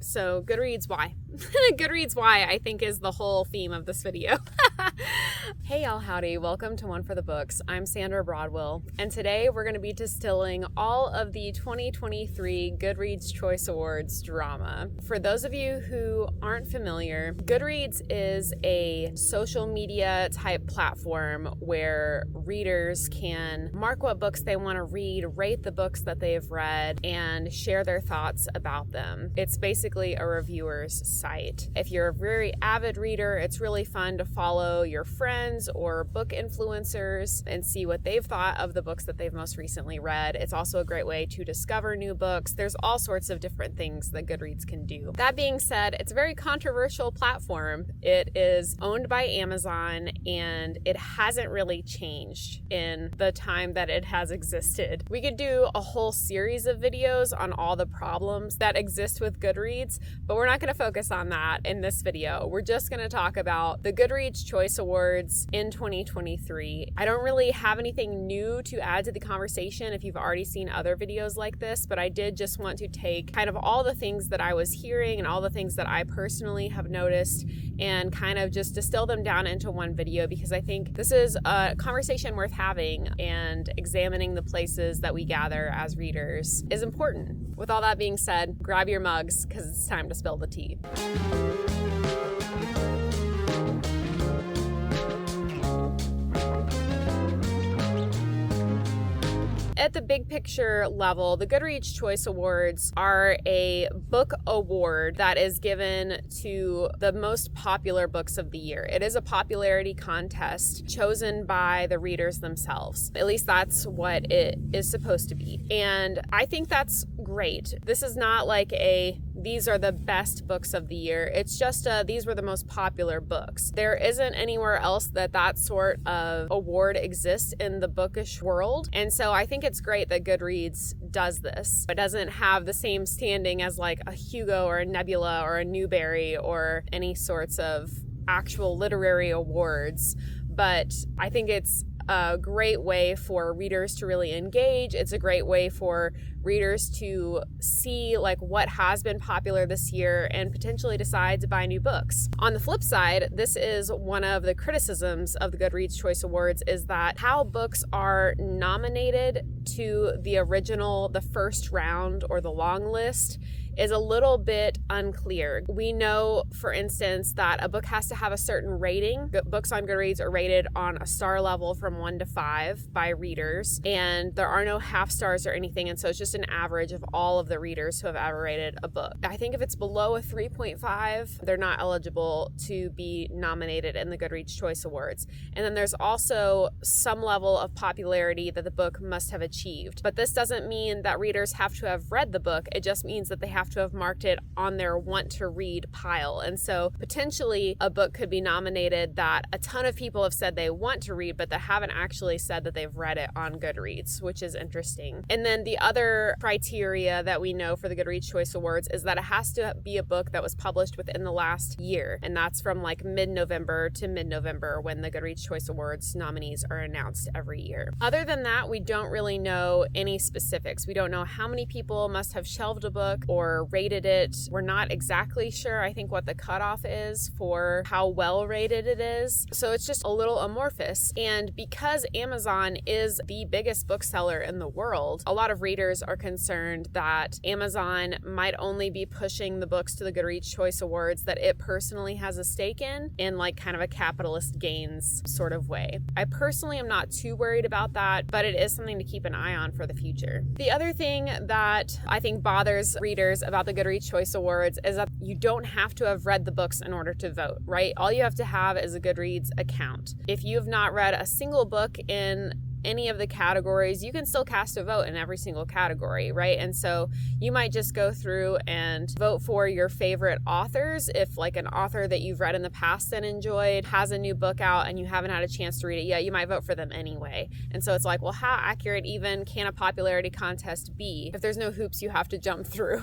So Goodreads why? Goodreads why, I think, is the whole theme of this video. Hey y'all, howdy. Welcome to One for the Books. I'm Sandra Broadwell, and today we're going to be distilling all of the 2023 Goodreads Choice Awards drama. For those of you who aren't familiar, Goodreads is a social media type platform where readers can mark what books they want to read, rate the books that they've read, and share their thoughts about them. It's basically a reviewer's site. If you're a very avid reader, it's really fun to follow your friends or book influencers and see what they've thought of the books that they've most recently read. It's also a great way to discover new books. There's all sorts of different things that Goodreads can do. That being said, it's a very controversial platform. It is owned by Amazon and it hasn't really changed in the time that it has existed. We could do a whole series of videos on all the problems that exist with Goodreads, but we're not going to focus on that in this video. We're just going to talk about the Goodreads Choice Awards in 2023. I don't really have anything new to add to the conversation if you've already seen other videos like this, but I did just want to take kind of all the things that I was hearing and all the things that I personally have noticed and kind of just distill them down into one video, because I think this is a conversation worth having, and examining the places that we gather as readers is important. With all that being said, grab your mugs because it's time to spill the tea. At the big picture level, the Goodreads Choice Awards are a book award that is given to the most popular books of the year. It is a popularity contest chosen by the readers themselves. At least that's what it is supposed to be. And I think that's great. This is not like these are the best books of the year. It's just these were the most popular books. There isn't anywhere else that sort of award exists in the bookish world. And so I think it's great that Goodreads does this. It doesn't have the same standing as like a Hugo or a Nebula or a Newbery or any sorts of actual literary awards. But I think it's a great way for readers to really engage. It's a great way for readers to see like what has been popular this year and potentially decide to buy new books. On the flip side, this is one of the criticisms of the Goodreads Choice Awards, is that how books are nominated to the first round or the long list is a little bit unclear. We know, for instance, that a book has to have a certain rating. Books on Goodreads are rated on a star level from 1 to 5 by readers, and there are no half stars or anything, and so it's just an average of all of the readers who have ever rated a book. I think if it's below a 3.5, they're not eligible to be nominated in the Goodreads Choice Awards. And then there's also some level of popularity that the book must have achieved. But this doesn't mean that readers have to have read the book. It just means that they have to have marked it on their want to read pile. And so potentially a book could be nominated that a ton of people have said they want to read, but they haven't actually said that they've read it on Goodreads, which is interesting. And then the other criteria that we know for the Goodreads Choice Awards is that it has to be a book that was published within the last year. And that's from like mid-November to mid-November, when the Goodreads Choice Awards nominees are announced every year. Other than that, we don't really know any specifics. We don't know how many people must have shelved a book or rated it. We're not exactly sure, I think, what the cutoff is for how well rated it is. So it's just a little amorphous. And because Amazon is the biggest bookseller in the world, a lot of readers are concerned that Amazon might only be pushing the books to the Goodreads Choice Awards that it personally has a stake in like kind of a capitalist gains sort of way. I personally am not too worried about that, but it is something to keep an eye on for the future. The other thing that I think bothers readers about the Goodreads Choice Awards is that you don't have to have read the books in order to vote, right? All you have to have is a Goodreads account. If you have not read a single book in any of the categories, you can still cast a vote in every single category, right? And so you might just go through and vote for your favorite authors. If like an author that you've read in the past and enjoyed has a new book out and you haven't had a chance to read it yet, you might vote for them anyway. And so it's like, well, how accurate even can a popularity contest be if there's no hoops you have to jump through?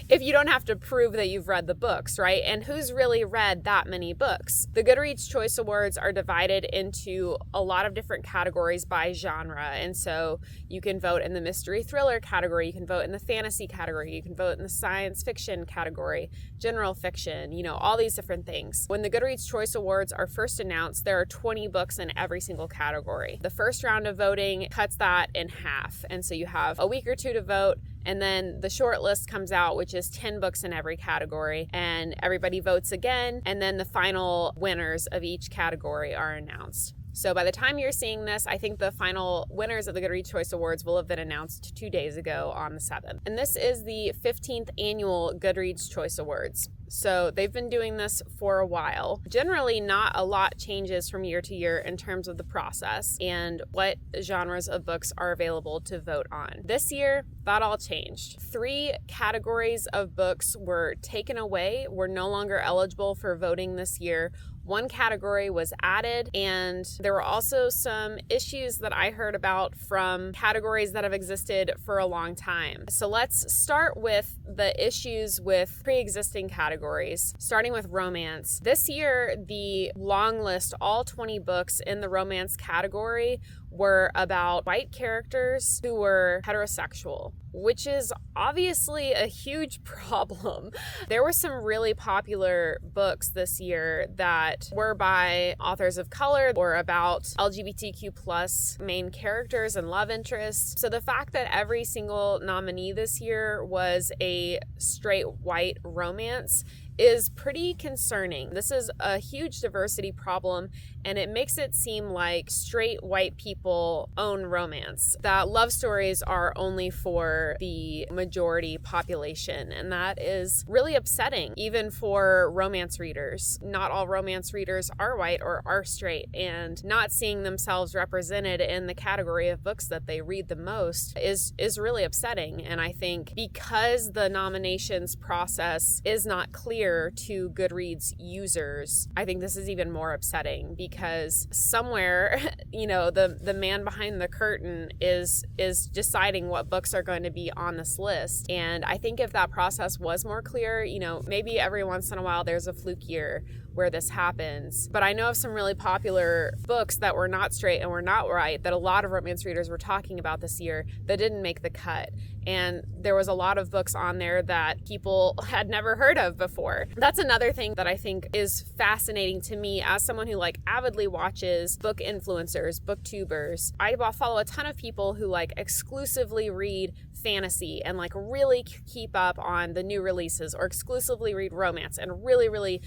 If you don't have to prove that you've read the books, right? And who's really read that many books? The Goodreads Choice Awards are divided into a lot of different different categories by genre. And so you can vote in the mystery thriller category, you can vote in the fantasy category, you can vote in the science fiction category, general fiction, all these different things. When the Goodreads Choice Awards are first announced, there are 20 books in every single category. The first round of voting cuts that in half. And so you have a week or two to vote. And then the short list comes out, which is 10 books in every category, and everybody votes again. And then the final winners of each category are announced. So by the time you're seeing this, I think the final winners of the Goodreads Choice Awards will have been announced 2 days ago on the 7th. And this is the 15th annual Goodreads Choice Awards. So they've been doing this for a while. Generally, not a lot changes from year to year in terms of the process and what genres of books are available to vote on. This year, that all changed. 3 categories of books were taken away, were no longer eligible for voting this year. 1 category was added, and there were also some issues that I heard about from categories that have existed for a long time. So let's start with the issues with pre-existing categories, starting with romance. This year, the long list, all 20 books in the romance category, were about white characters who were heterosexual, which is obviously a huge problem. There were some really popular books this year that were by authors of color or about LGBTQ plus main characters and love interests. So the fact that every single nominee this year was a straight white romance is pretty concerning. This is a huge diversity problem, and it makes it seem like straight white people own romance, that love stories are only for the majority population, and that is really upsetting, even for romance readers. Not all romance readers are white or are straight, and not seeing themselves represented in the category of books that they read the most is really upsetting. And I think because the nominations process is not clear to Goodreads users, I think this is even more upsetting, because somewhere, the man behind the curtain is deciding what books are going to be on this list. And I think if that process was more clear, maybe every once in a while there's a fluke year where this happens. But I know of some really popular books that were not straight and were not white that a lot of romance readers were talking about this year that didn't make the cut. And there was a lot of books on there that people had never heard of before. That's another thing that I think is fascinating to me as someone who avidly watches book influencers, booktubers. I follow a ton of people who exclusively read fantasy and really keep up on the new releases, or exclusively read romance and really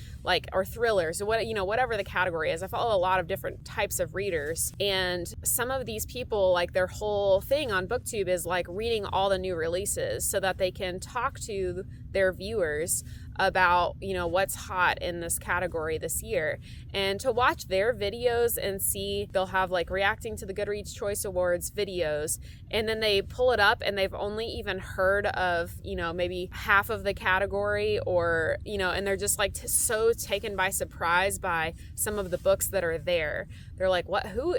or thrillers, or whatever the category is. I follow a lot of different types of readers, and some of these people, their whole thing on BookTube is reading all the new releases so that they can talk to their viewers about what's hot in this category this year. And to watch their videos and see, they'll have reacting to the Goodreads Choice Awards videos, and then they pull it up and they've only even heard of maybe half of the category, or and they're just so taken by surprise by some of the books that are there. They're like, what, who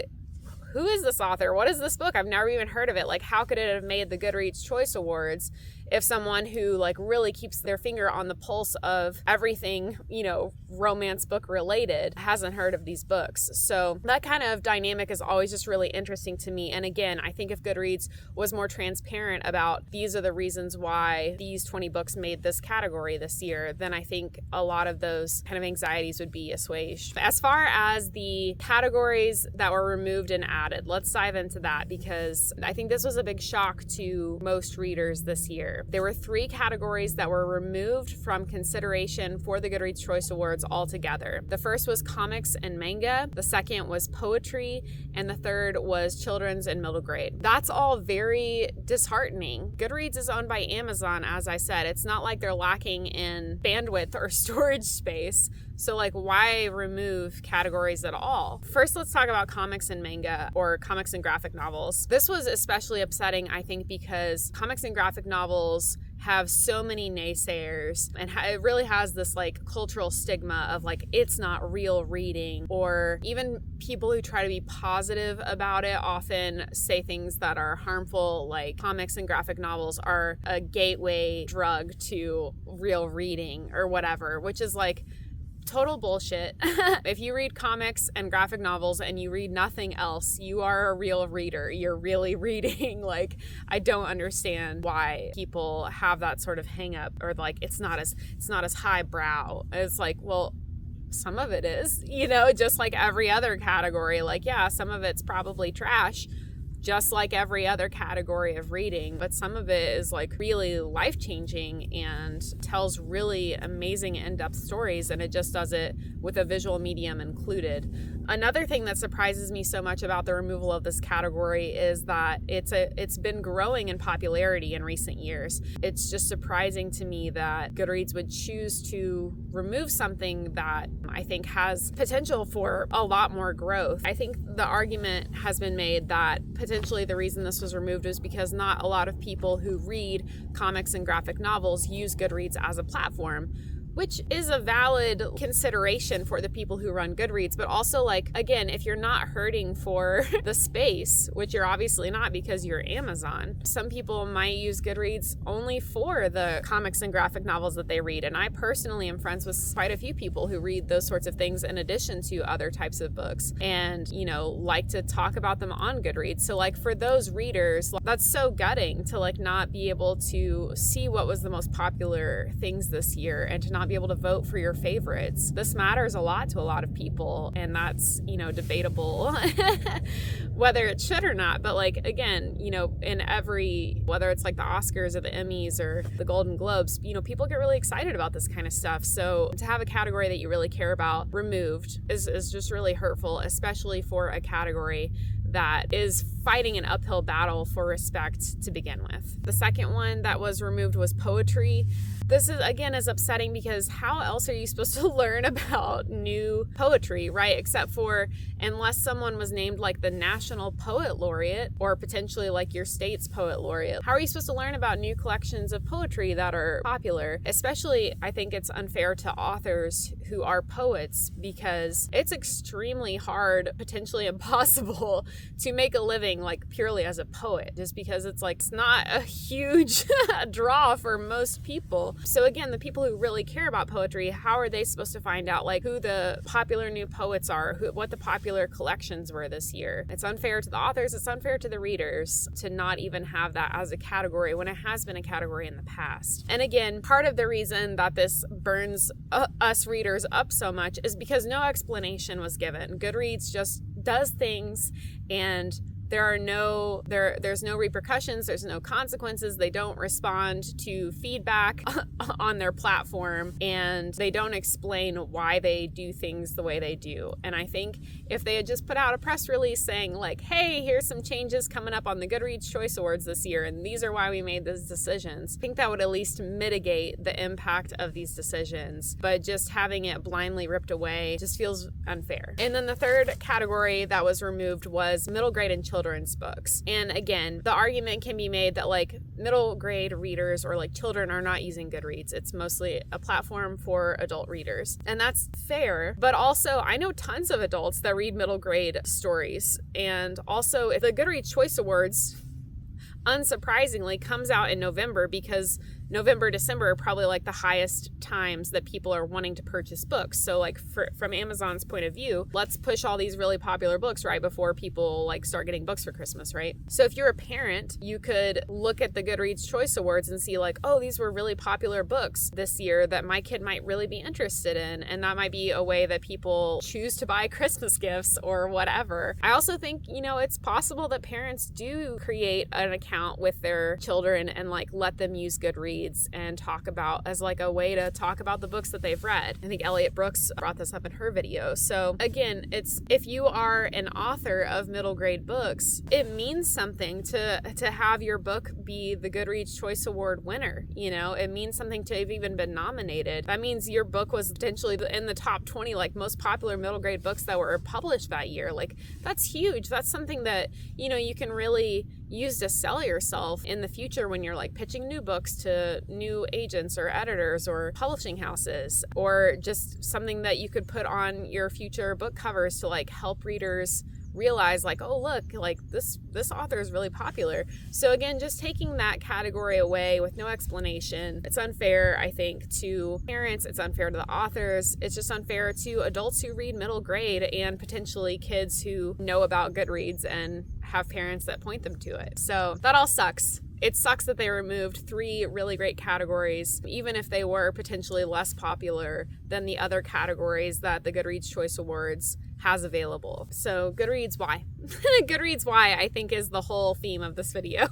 is this author? What is this book? I've never even heard of it. How could it have made the Goodreads Choice Awards if someone who really keeps their finger on the pulse of everything, romance book related, hasn't heard of these books? So that kind of dynamic is always just really interesting to me. And again, I think if Goodreads was more transparent about these are the reasons why these 20 books made this category this year, then I think a lot of those kind of anxieties would be assuaged. As far as the categories that were removed and added, let's dive into that, because I think this was a big shock to most readers this year. There were 3 categories that were removed from consideration for the Goodreads Choice Awards altogether. The first was comics and manga, the second was poetry, and the third was children's and middle grade. That's all very disheartening. Goodreads is owned by Amazon, as I said. It's not like they're lacking in bandwidth or storage space. So why remove categories at all? First, let's talk about comics and manga, or comics and graphic novels. This was especially upsetting, I think, because comics and graphic novels have so many naysayers, and it really has this cultural stigma of it's not real reading, or even people who try to be positive about it often say things that are harmful, like comics and graphic novels are a gateway drug to real reading or whatever, which is total bullshit. If you read comics and graphic novels and you read nothing else, you are a real reader. You're really reading. Like, I don't understand why people have that sort of hang up, or like it's not as highbrow. It's like, well, some of it is, just like every other category. Like, yeah, some of it's probably trash, just like every other category of reading, but some of it is like really life-changing and tells really amazing in-depth stories, and it just does it with a visual medium included. Another thing that surprises me so much about the removal of this category is that it's been growing in popularity in recent years. It's just surprising to me that Goodreads would choose to remove something that I think has potential for a lot more growth. I think the argument has been made that potentially the reason this was removed is because not a lot of people who read comics and graphic novels use Goodreads as a platform, which is a valid consideration for the people who run Goodreads. But also, like, again, if you're not hurting for the space, which you're obviously not because you're Amazon, some people might use Goodreads only for the comics and graphic novels that they read. And I personally am friends with quite a few people who read those sorts of things in addition to other types of books, and, like to talk about them on Goodreads. So, like, for those readers, that's so gutting to, like, not be able to see what was the most popular things this year and to not be able to vote for your favorites. This matters a lot to a lot of people, and that's, debatable whether it should or not. But, like, again, in every, whether it's like the Oscars or the Emmys or the Golden Globes, people get really excited about this kind of stuff. So to have a category that you really care about removed is just really hurtful, especially for a category that is fighting an uphill battle for respect to begin with. The second one that was removed was poetry. This is upsetting because how else are you supposed to learn about new poetry, right? Except for unless someone was named like the National Poet Laureate or potentially like your state's Poet Laureate. How are you supposed to learn about new collections of poetry that are popular? Especially, I think it's unfair to authors who are poets because it's extremely hard, potentially impossible, to make a living like purely as a poet, just because it's not a huge draw for most people. So again, the people who really care about poetry, how are they supposed to find out like who the popular new poets are, what the popular collections were this year? It's unfair to the authors, it's unfair to the readers to not even have that as a category when it has been a category in the past. And again, part of the reason that this burns us readers up so much is because no explanation was given. Goodreads just does things, and there's no repercussions, there's no consequences. They don't respond to feedback on their platform, and they don't explain why they do things the way they do. And I think if they had just put out a press release saying like, hey, here's some changes coming up on the Goodreads Choice Awards this year, and these are why we made these decisions, I think that would at least mitigate the impact of these decisions. But just having it blindly ripped away just feels unfair. And then the third category that was removed was middle grade and children's books. And again, the argument can be made that like middle grade readers or like children are not using Goodreads. It's mostly a platform for adult readers. And that's fair. But also, I know tons of adults that read middle grade stories. And also, if the Goodreads Choice Awards, unsurprisingly, comes out in November, because November, December are probably like the highest times that people are wanting to purchase books. So like from Amazon's point of view, let's push all these really popular books right before people like start getting books for Christmas, right? So if you're a parent, you could look at the Goodreads Choice Awards and see like, oh, these were really popular books this year that my kid might really be interested in. And that might be a way that people choose to buy Christmas gifts or whatever. I also think, it's possible that parents do create an account with their children and like let them use Goodreads and talk about as like a way to talk about the books that they've read. I think Elliot Brooks brought this up in her video. So again, it's if you are an author of middle grade books, it means something to have your book be the Goodreads Choice Award winner. It means something to have even been nominated. That means your book was potentially in the top 20 like most popular middle grade books that were published that year. Like that's huge. That's something that you can really use to sell yourself in the future when you're like pitching new books to new agents or editors or publishing houses, or just something that you could put on your future book covers to like help readers realize like, oh, look, like this author is really popular. So again, just taking that category away with no explanation, it's unfair, I think, to parents. It's unfair to the authors. It's just unfair to adults who read middle grade and potentially kids who know about Goodreads and have parents that point them to it. So that all sucks. It sucks that they removed 3 really great categories, even if they were potentially less popular than the other categories that the Goodreads Choice Awards has available. So Goodreads why? Goodreads why, I think, is the whole theme of this video.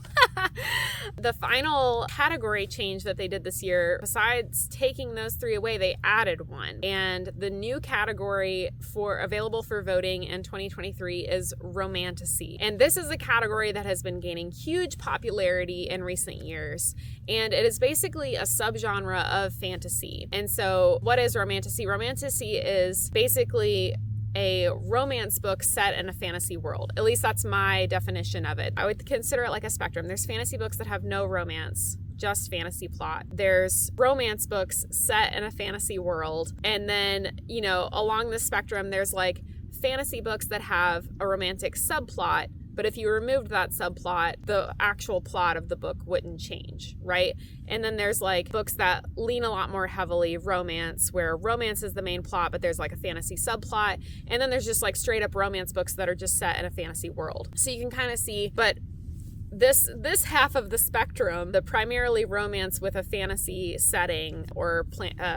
The final category change that they did this year, besides taking those 3 away, they added one. And the new category available for voting in 2023 is Romantasy. And this is a category that has been gaining huge popularity in recent years. And it is basically a subgenre of fantasy. And so what is Romantasy? Romantasy is basically a romance book set in a fantasy world. At least that's my definition of it. I would consider it like a spectrum. There's fantasy books that have no romance, just fantasy plot. There's romance books set in a fantasy world. And then, along the spectrum, there's like fantasy books that have a romantic subplot. But if you removed that subplot, the actual plot of the book wouldn't change, right? And then there's like books that lean a lot more heavily romance, where romance is the main plot, but there's like a fantasy subplot. And then there's just like straight up romance books that are just set in a fantasy world. So you can kind of see, but this half of the spectrum, the primarily romance with a fantasy setting or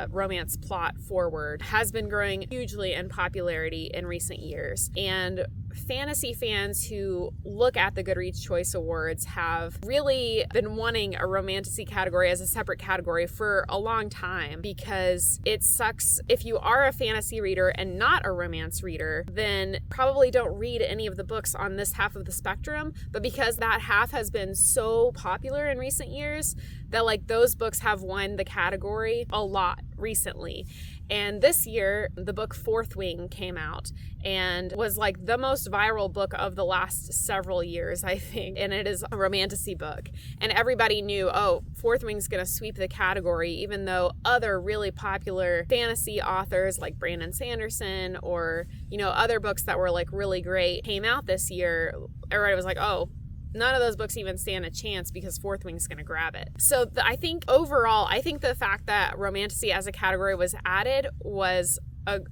romance plot forward, has been growing hugely in popularity in recent years. And fantasy fans who look at the Goodreads Choice Awards have really been wanting a Romantasy category as a separate category for a long time, because it sucks if you are a fantasy reader and not a romance reader, then probably don't read any of the books on this half of the spectrum. But because that half has been so popular in recent years, that like those books have won the category a lot recently. And this year, the book Fourth Wing came out and was like the most viral book of the last several years, I think. And it is a Romantasy book. And everybody knew, oh, Fourth Wing's going to sweep the category, even though other really popular fantasy authors like Brandon Sanderson or, other books that were like really great came out this year. Everybody was like, oh, none of those books even stand a chance because Fourth Wing's going to grab it. So I think overall, the fact that Romantasy as a category was added was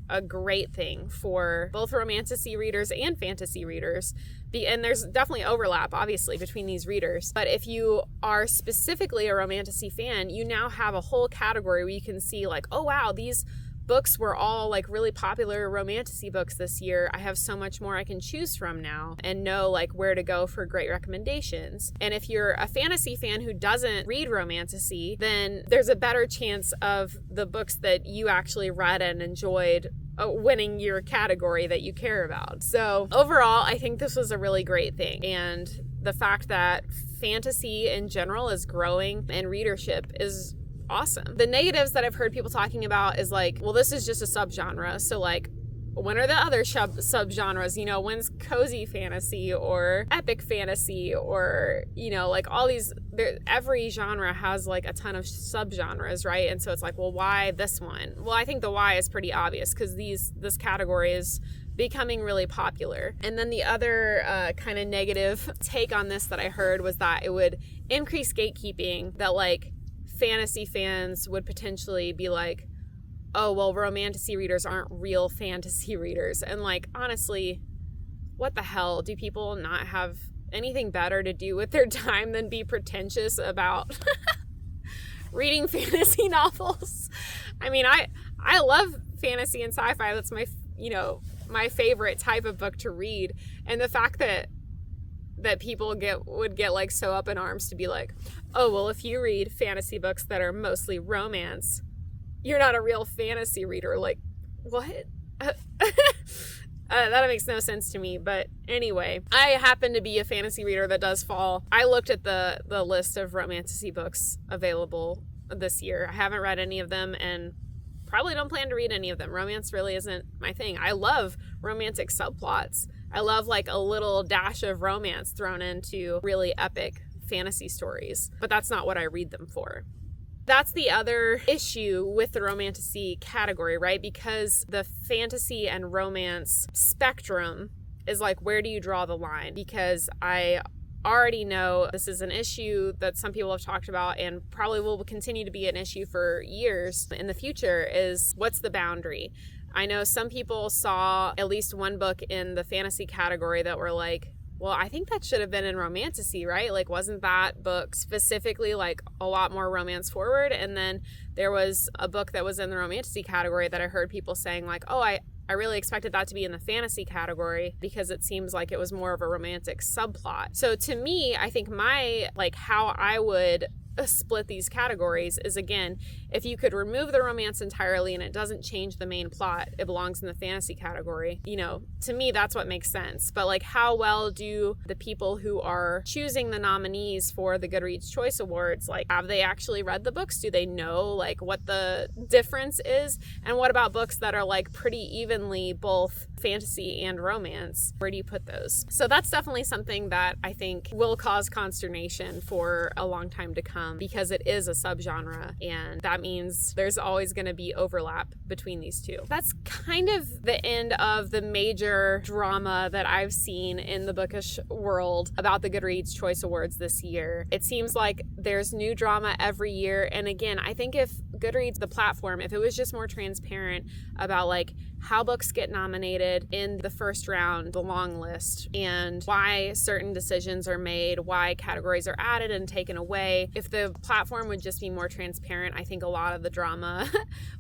a great thing for both Romantasy readers and fantasy readers. And there's definitely overlap, obviously, between these readers. But if you are specifically a Romantasy fan, you now have a whole category where you can see like, oh, wow, these books were all like really popular Romantasy books this year. I have so much more I can choose from now and know like where to go for great recommendations. And if you're a fantasy fan who doesn't read Romantasy, then there's a better chance of the books that you actually read and enjoyed winning your category that you care about. So overall, I think this was a really great thing. And the fact that fantasy in general is growing and readership is awesome. The negatives that I've heard people talking about is like, well, this is just a subgenre. So like, when are the other subgenres? When's cozy fantasy or epic fantasy or, like all these, every genre has like a ton of subgenres, right? And so it's like, well, why this one? Well, I think the why is pretty obvious because this category is becoming really popular. And then the other kind of negative take on this that I heard was that it would increase gatekeeping, that like fantasy fans would potentially be like, oh, well, Romantasy readers aren't real fantasy readers. And like, honestly, what the hell? Do people not have anything better to do with their time than be pretentious about reading fantasy novels? I mean, I love fantasy and sci-fi. That's my favorite type of book to read. And the fact that people would get like so up in arms to be like, oh, well, if you read fantasy books that are mostly romance, you're not a real fantasy reader. Like, what? That makes no sense to me. But anyway, I happen to be a fantasy reader that does fall. I looked at the list of Romantasy books available this year. I haven't read any of them and probably don't plan to read any of them. Romance really isn't my thing. I love romantic subplots. I love like a little dash of romance thrown into really epic fantasy stories, but that's not what I read them for. That's the other issue with the Romantasy category, right? Because the fantasy and romance spectrum is like, where do you draw the line? Because I already know this is an issue that some people have talked about and probably will continue to be an issue for years in the future, is what's the boundary? I know some people saw at least one book in the fantasy category that were like, well, I think that should have been in Romantasy, right? Like, wasn't that book specifically like a lot more romance forward? And then there was a book that was in the Romantasy category that I heard people saying like, oh, I really expected that to be in the fantasy category because it seems like it was more of a romantic subplot. So to me, I think my, like, how I would split these categories is, again, if you could remove the romance entirely and it doesn't change the main plot, it belongs in the fantasy category. You know, to me, that's what makes sense. But like, how well do the people who are choosing the nominees for the Goodreads Choice Awards, like, have they actually read the books? Do they know like what the difference is? And what about books that are like pretty evenly both fantasy and romance? Where do you put those? So that's definitely something that I think will cause consternation for a long time to come, because it is a subgenre, and that means there's always going to be overlap between these two. That's kind of the end of the major drama that I've seen in the bookish world about the Goodreads Choice Awards this year. It seems like there's new drama every year, and again, I think if Goodreads, the platform, if it was just more transparent about like how books get nominated in the first round, the long list, and why certain decisions are made, why categories are added and taken away. If the platform would just be more transparent, I think a lot of the drama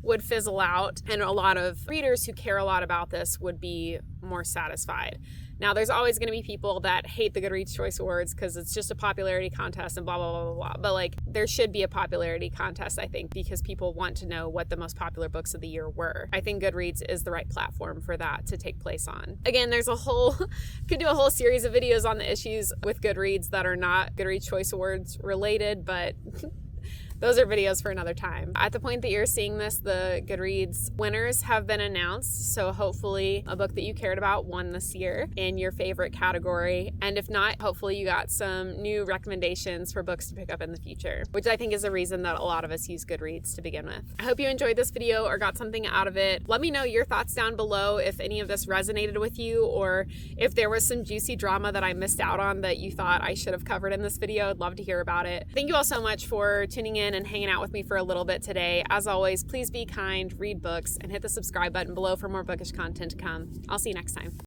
would fizzle out, and a lot of readers who care a lot about this would be more satisfied. Now, there's always going to be people that hate the Goodreads Choice Awards because it's just a popularity contest and blah, blah, blah, blah, blah. But like, there should be a popularity contest, I think, because people want to know what the most popular books of the year were. I think Goodreads is the right platform for that to take place on. Again, there's could do a whole series of videos on the issues with Goodreads that are not Goodreads Choice Awards related, but those are videos for another time. At the point that you're seeing this, the Goodreads winners have been announced. So hopefully a book that you cared about won this year in your favorite category. And if not, hopefully you got some new recommendations for books to pick up in the future, which I think is the reason that a lot of us use Goodreads to begin with. I hope you enjoyed this video or got something out of it. Let me know your thoughts down below if any of this resonated with you, or if there was some juicy drama that I missed out on that you thought I should have covered in this video. I'd love to hear about it. Thank you all so much for tuning in and hanging out with me for a little bit today. As always, please be kind, read books, and hit the subscribe button below for more bookish content to come. I'll see you next time.